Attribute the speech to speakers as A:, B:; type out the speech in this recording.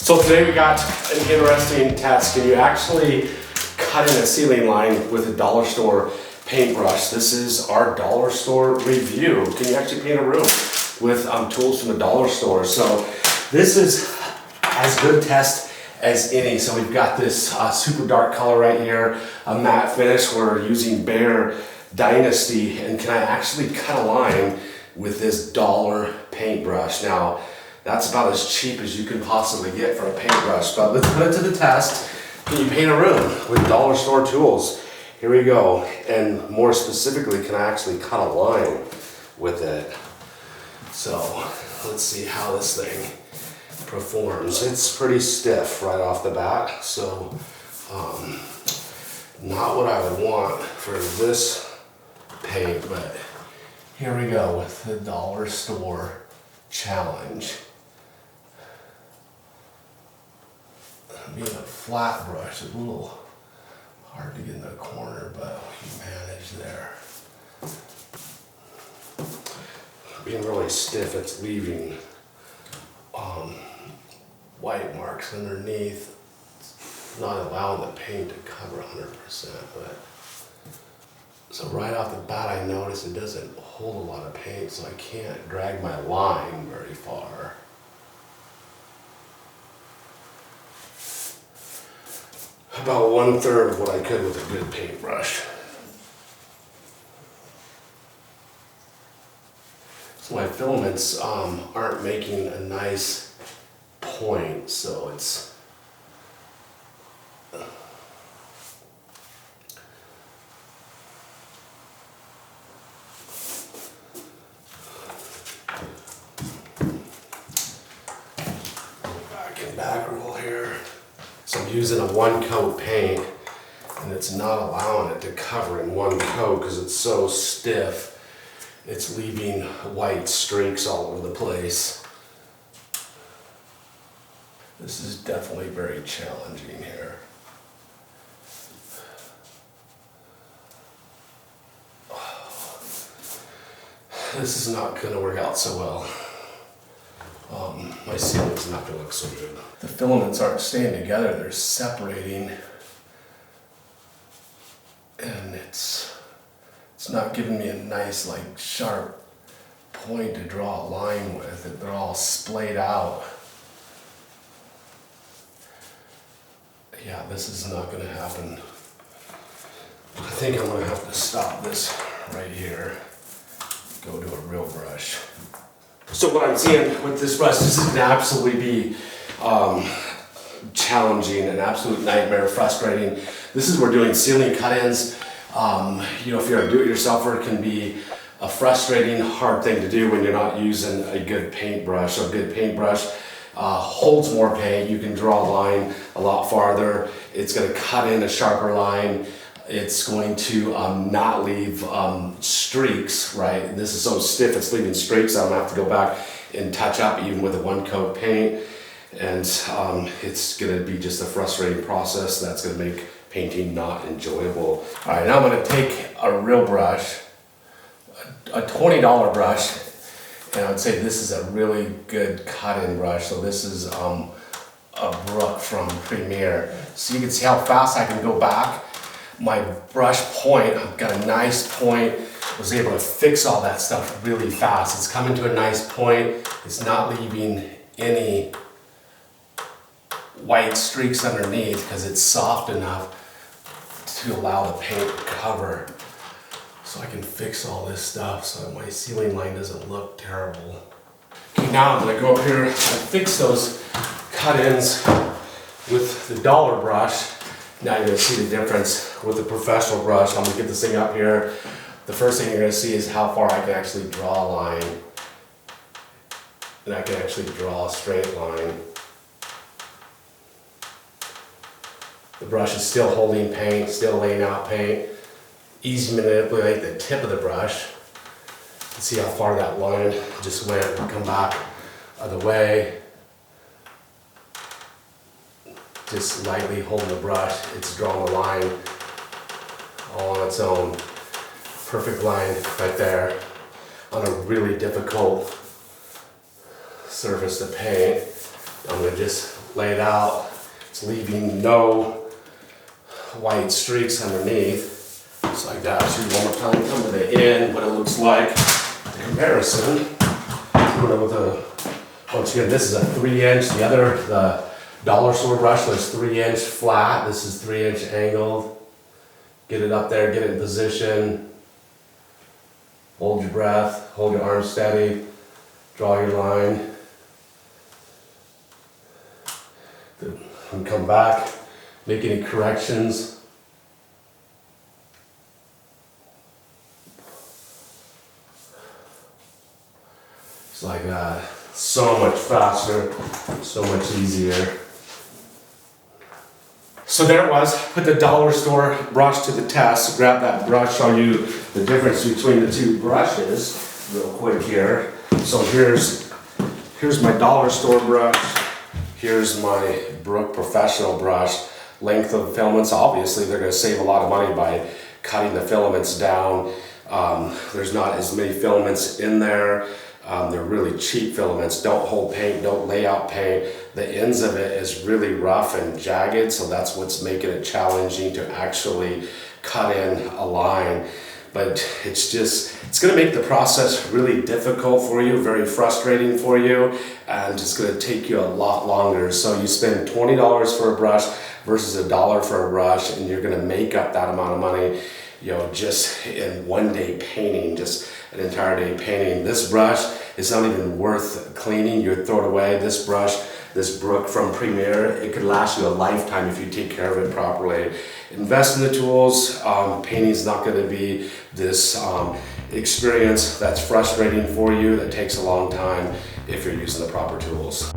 A: So today we got an interesting test. Can you actually cut in a ceiling line with a dollar store paintbrush? This is our dollar store review. Can you actually paint a room with tools from the dollar store? So this is as good a test as any. So we've got this super dark color right here, a matte finish. We're using Behr Dynasty, and can I actually cut a line with this dollar paintbrush? Now, that's about as cheap as you can possibly get for a paintbrush, but let's put it to the test. Can you paint a room with dollar store tools? Here we go. And more specifically, can I actually cut a line with it? So let's see how this thing performs. It's pretty stiff right off the bat, so not what I would want for this paint, but here we go with the dollar store challenge. Being a flat brush, it's a little hard to get in the corner, but we manage there. Being really stiff, it's leaving white marks underneath. It's not allowing the paint to cover 100%, but so right off the bat I notice it doesn't hold a lot of paint, so I can't drag my line very far. About 1/3 of what I could with a good paintbrush. So my filaments aren't making a nice point, so it's back roll here. So I'm using a one coat paint, and it's not allowing it to cover in one coat because it's so stiff. It's leaving white streaks all over the place. This is definitely very challenging here. This is not going to work out so well. My ceiling's not going to look so good. The filaments aren't staying together, they're separating, and it's not giving me a nice, like, sharp point to draw a line with. They're all splayed out. Yeah, this is not going to happen. I think I'm going to have to stop this right here, go to a real brush. So what I'm seeing with this brush, this is going to absolutely be challenging, an absolute nightmare, frustrating. This is where doing ceiling cut-ins, you know, if you're a do-it-yourselfer, it can be a frustrating, hard thing to do when you're not using a good paintbrush. So a good paintbrush holds more paint. You can draw a line a lot farther. It's going to cut in a sharper line. It's going to not leave streaks, right? And this is so stiff, it's leaving streaks. I'm gonna have to go back and touch up even with a one coat paint. And it's gonna be just a frustrating process that's gonna make painting not enjoyable. All right, now I'm gonna take a real brush, a $20 brush, and I would say this is a really good cut-in brush. So this is a Brook from Premier. So you can see how fast I can go back. My brush point, I've got a nice point, was able to fix all that stuff really fast. It's coming to a nice point. It's not leaving any white streaks underneath because it's soft enough to allow the paint to cover. So I can fix all this stuff so that my ceiling line doesn't look terrible. Okay, now I'm gonna go up here and fix those cut-ins with the dollar brush. Now you're gonna see the difference with the professional brush. I'm gonna get this thing up here. The first thing you're gonna see is how far I can actually draw a line. And I can actually draw a straight line. The brush is still holding paint, still laying out paint. Easy to manipulate the tip of the brush. You can see how far that line just went and come back other way. Just lightly holding the brush, it's drawing a line all on its own. Perfect line right there on a really difficult surface to paint. I'm going to just laid out. It's leaving no white streaks underneath. Just like that. Shoot it one more time. Come to the end, what it looks like. The comparison. Once again, this is a 3-inch. The dollar store brush was 3-inch flat. This is 3-inch angled. Get it up there, get it in position. Hold your breath, hold your arm steady, draw your line. And come back, make any corrections. Just like that. So much faster, so much easier. So there it was. Put the dollar store brush to the test. Grab that brush, show you the difference between the two brushes real quick here. So here's my dollar store brush. Here's my Brook Professional brush. Length of filaments, obviously they're going to save a lot of money by cutting the filaments down. There's not as many filaments in there. They're really cheap filaments. Don't hold paint, don't lay out paint. The ends of it is really rough and jagged, so that's what's making it challenging to actually cut in a line. But it's gonna make the process really difficult for you, very frustrating for you, and it's gonna take you a lot longer. So you spend $20 for a brush versus $1 for a brush, and you're gonna make up that amount of money, you know, just in one day painting, just an entire day painting. This brush is not even worth cleaning. You throw it away. This brush, this Brook from Premier, it could last you a lifetime if you take care of it properly. Invest in the tools. Painting is not going to be this experience that's frustrating for you, that takes a long time if you're using the proper tools.